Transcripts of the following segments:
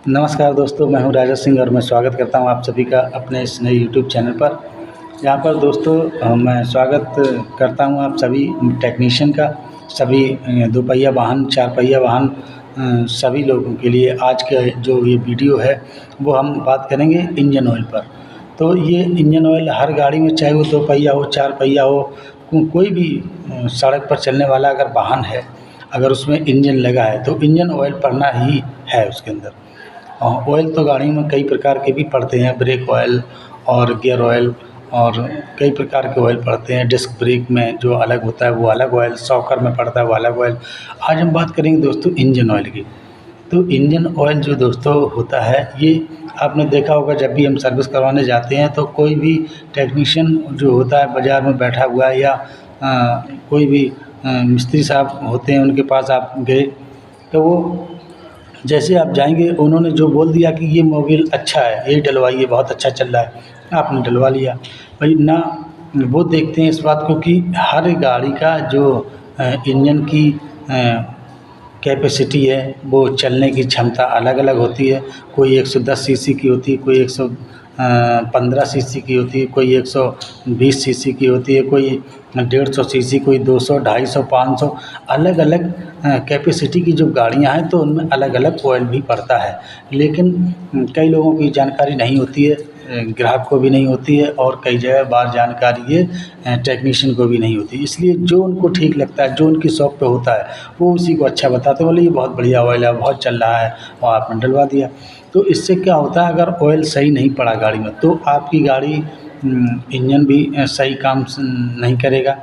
नमस्कार दोस्तों, मैं हूं राजा सिंह और मैं स्वागत करता हूं आप सभी का अपने इस नए यूट्यूब चैनल पर। यहाँ पर दोस्तों मैं स्वागत करता हूं आप सभी टेक्नीशियन का, सभी दोपहिया वाहन, चार पहिया वाहन सभी लोगों के लिए। आज का जो ये वीडियो है वो हम बात करेंगे इंजन ऑयल पर। तो ये इंजन ऑयल हर गाड़ी में, चाहे वो दो पहिया हो, चार पहिया हो, कोई भी सड़क पर चलने वाला अगर वाहन है, अगर उसमें इंजन लगा है तो इंजन ऑयल पड़ना ही है उसके अंदर। ऑयल तो गाड़ी में कई प्रकार के भी पड़ते हैं, ब्रेक ऑयल और गियर ऑयल और कई प्रकार के ऑयल पड़ते हैं। डिस्क ब्रेक में जो अलग होता है वो अलग ऑयल, शॉकर में पड़ता है वो अलग ऑयल। आज हम बात करेंगे दोस्तों इंजन ऑयल की। तो इंजन ऑयल जो दोस्तों होता है, ये आपने देखा होगा जब भी हम सर्विस करवाने जाते हैं तो कोई भी टेक्नीशियन जो होता है बाज़ार में बैठा हुआ है या कोई भी मिस्त्री साहब होते हैं, उनके पास आप गए तो वो जैसे आप जाएंगे उन्होंने जो बोल दिया कि ये मोबिल अच्छा है, यही डलवाइए, बहुत अच्छा चल रहा है, आपने डलवा लिया। भाई ना, वो देखते हैं इस बात को कि हर गाड़ी का जो इंजन की कैपेसिटी है, वो चलने की क्षमता अलग अलग होती है। कोई 110 सीसी की होती है, कोई 115 सीसी की होती है, कोई 120 सीसी की होती है, कोई 150 सीसी, कोई 200, 250, 500, अलग अलग कैपेसिटी की जो गाड़ियां हैं तो उनमें अलग अलग ऑयल भी पड़ता है। लेकिन कई लोगों की जानकारी नहीं होती है, ग्राहक को भी नहीं होती है और कई जगह बार जानकारी ये टेक्नीशियन को भी नहीं होती। इसलिए जो उनको ठीक लगता है, जो उनकी शॉप पे होता है, वो उसी को अच्छा बताते हैं, बोले ये बहुत बढ़िया ऑयल है, बहुत चल रहा है, और आपने डलवा दिया। तो इससे क्या होता है, अगर ऑयल सही नहीं पड़ा गाड़ी में तो आपकी गाड़ी इंजन भी सही काम नहीं करेगा,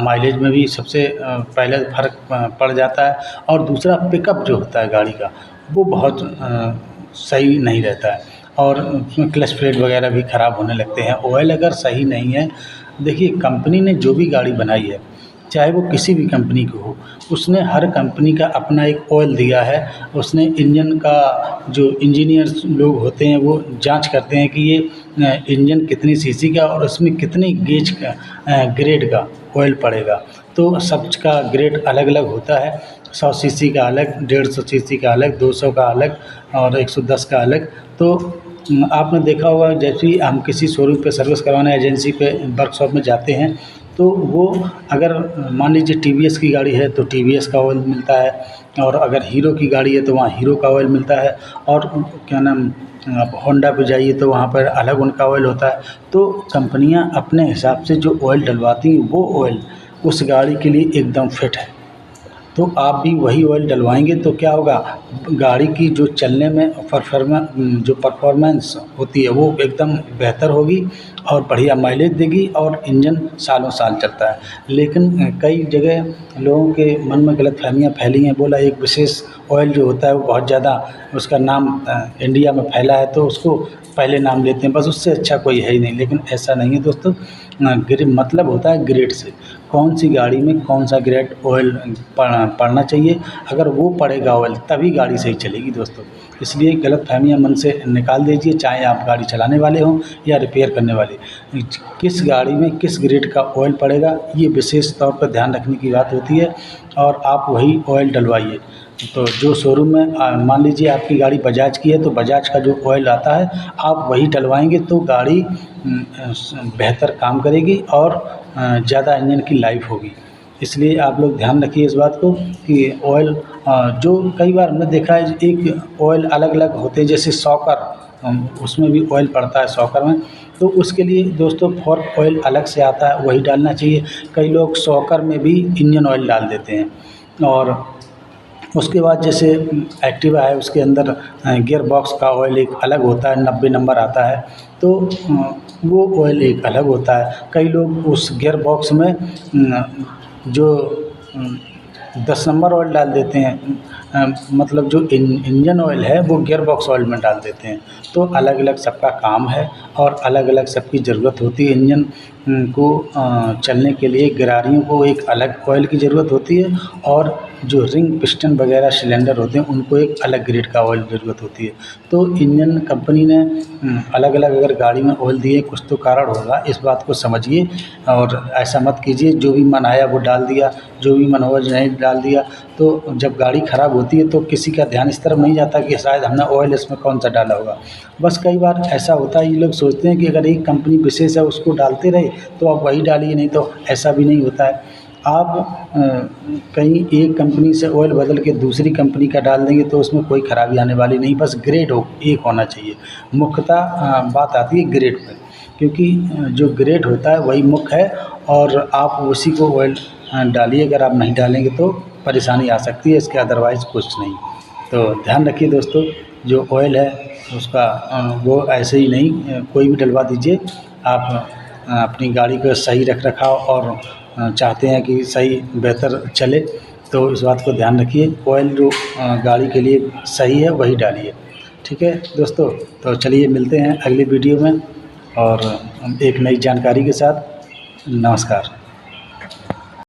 माइलेज में भी सबसे पहले फ़र्क पड़ जाता है, और दूसरा पिकअप जो होता है गाड़ी का वो बहुत सही नहीं रहता है, और उसमें क्लच प्लेट वगैरह भी ख़राब होने लगते हैं। ऑयल अगर सही नहीं है, देखिए कंपनी ने जो भी गाड़ी बनाई है, चाहे वो किसी भी कंपनी की हो, उसने हर कंपनी का अपना एक ऑयल दिया है। उसने इंजन का, जो इंजीनियर्स लोग होते हैं वो जांच करते हैं कि ये इंजन कितनी सीसी का और उसमें कितनी गेज का ग्रेड का ऑयल पड़ेगा। तो सबका ग्रेड अलग अलग होता है, 100 सीसी का अलग, 150 सीसी का अलग, 200 का अलग और 110 का अलग। तो आपने देखा होगा जैसे ही हम किसी शोरूम पे सर्विस करवाने, एजेंसी पे, वर्कशॉप में जाते हैं तो वो अगर मान लीजिए टीवीएस की गाड़ी है तो टीवीएस का ऑयल मिलता है, और अगर हीरो की गाड़ी है तो वहाँ हीरो का ऑयल मिलता है, और क्या नाम, आप होंडा पे जाइए तो वहाँ पर अलग उनका ऑयल होता है। तो कंपनियां अपने हिसाब से जो ऑयल डलवाती हैं वो ऑयल उस गाड़ी के लिए एकदम फिट है। तो आप भी वही ऑयल डलवाएंगे तो क्या होगा, गाड़ी की जो चलने में जो परफॉर्मेंस होती है वो एकदम बेहतर होगी और बढ़िया माइलेज देगी, और इंजन सालों साल चलता है। लेकिन कई जगह लोगों के मन में गलतफहमियां फैली हैं, बोला एक विशेष ऑयल जो होता है वो बहुत ज़्यादा उसका नाम इंडिया में फैला है तो उसको पहले नाम लेते हैं, बस उससे अच्छा कोई है ही नहीं। लेकिन ऐसा नहीं है दोस्तों, ग्रेड मतलब होता है ग्रेड से, कौन सी गाड़ी में कौन सा ग्रेड ऑयल पड़ना चाहिए, अगर वो पड़ेगा ऑयल तभी गाड़ी सही चलेगी दोस्तों। इसलिए गलतफहमियां मन से निकाल दीजिए, चाहे आप गाड़ी चलाने वाले हों या रिपेयर करने वाले। किस गाड़ी में किस ग्रेड का ऑयल पड़ेगा ये विशेष तौर पर ध्यान रखने की बात होती है, और आप वही ऑयल डलवाइए। तो जो शोरूम में मान लीजिए आपकी गाड़ी बजाज की है तो बजाज का जो ऑयल आता है आप वही डलवाएंगे तो गाड़ी बेहतर काम करेगी और ज़्यादा इंजन की लाइफ होगी। इसलिए आप लोग ध्यान रखिए इस बात को कि ऑयल, जो कई बार हमने देखा है एक ऑयल अलग अलग होते हैं, जैसे शॉकर, उसमें भी ऑयल पड़ता है शॉकर में, तो उसके लिए दोस्तों फॉर्क ऑयल अलग से आता है, वही डालना चाहिए। कई लोग शॉकर में भी इंजन ऑयल डाल देते हैं। और उसके बाद जैसे एक्टिवा है उसके अंदर गियर बॉक्स का ऑयल एक अलग होता है, 90 नंबर आता है, तो वो ऑयल एक अलग होता है। कई लोग उस गियर बॉक्स में जो 10 नंबर ऑयल डाल देते हैं, मतलब जो इंजन ऑयल है वो गियर बॉक्स ऑयल में डाल देते हैं। तो अलग अलग सबका काम है और अलग अलग सबकी ज़रूरत होती है। इंजन को चलने के लिए गिरारियों को एक अलग ऑयल की ज़रूरत होती है, और जो रिंग पिस्टन वगैरह सिलेंडर होते हैं उनको एक अलग ग्रेड का ऑयल की ज़रूरत होती है। तो इंजन कंपनी ने अलग अलग अगर गाड़ी में ऑयल दिए, कुछ तो कारण होगा, इस बात को समझिए और ऐसा मत कीजिए जो भी मन आया वो डाल दिया, जो भी मन हुआ नहीं डाल दिया। तो जब गाड़ी ख़राब होती है तो किसी का ध्यान इस तरफ नहीं जाता कि शायद हमने ऑयल इसमें कौन सा डाला होगा। बस कई बार ऐसा होता है, ये लोग सोचते हैं कि अगर एक कंपनी विशेष है उसको डालते रहे तो आप वही डालिए, नहीं तो ऐसा भी नहीं होता है। आप कहीं एक कंपनी से ऑयल बदल के दूसरी कंपनी का डाल देंगे तो उसमें कोई ख़राबी आने वाली नहीं, बस ग्रेड एक होना चाहिए। मुख्यतः बात आती है ग्रेड पे, क्योंकि जो ग्रेड होता है वही मुख्य है, और आप उसी को ऑयल डालिए। अगर आप नहीं डालेंगे तो परेशानी आ सकती है, इसके अदरवाइज़ कुछ नहीं। तो ध्यान रखिए दोस्तों, जो ऑयल है उसका वो ऐसे ही नहीं कोई भी डलवा दीजिए। आप अपनी गाड़ी का सही रख रखाव और चाहते हैं कि सही बेहतर चले, तो इस बात को ध्यान रखिए। ऑयल जो गाड़ी के लिए सही है वही डालिए। ठीक है दोस्तों, तो चलिए मिलते हैं अगली वीडियो में और एक नई जानकारी के साथ। नमस्कार।